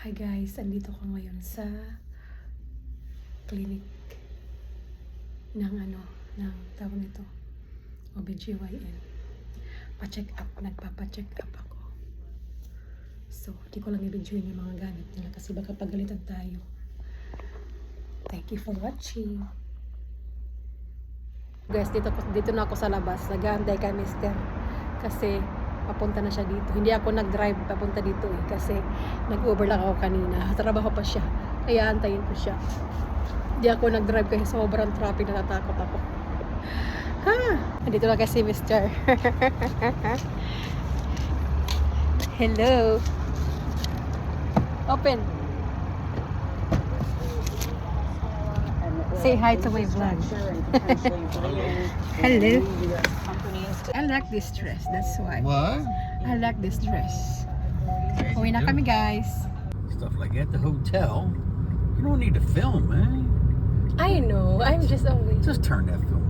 Hi guys, andito ko ngayon sa clinic ng ng tawag nito, OBGYN. Pa-check up, nagpapa-check up ako. So, di ko lang i-videoin yung mga gamit nila kasi baka pagalitan tayo. Thank you for watching. Guys, dito na ako sa labas. Nag-aantay kay mister kasi papunta na siya dito. Hindi ako nag-drive papunta dito kasi nag-Uber lang ako kanina. Trabaho pa siya. Kaya antayin ko siya. Hindi ako nag-drive kasi sobrang traffic, natatakot ako. Ha! Andito na kasi mister. Hello. Open. Say hi to my vlog. Hello. I like this dress, that's why. What? I like this dress. Uwi na kami guys. Stuff like at the hotel. You don't need to film, man. I know, I'm just only. Just turn that film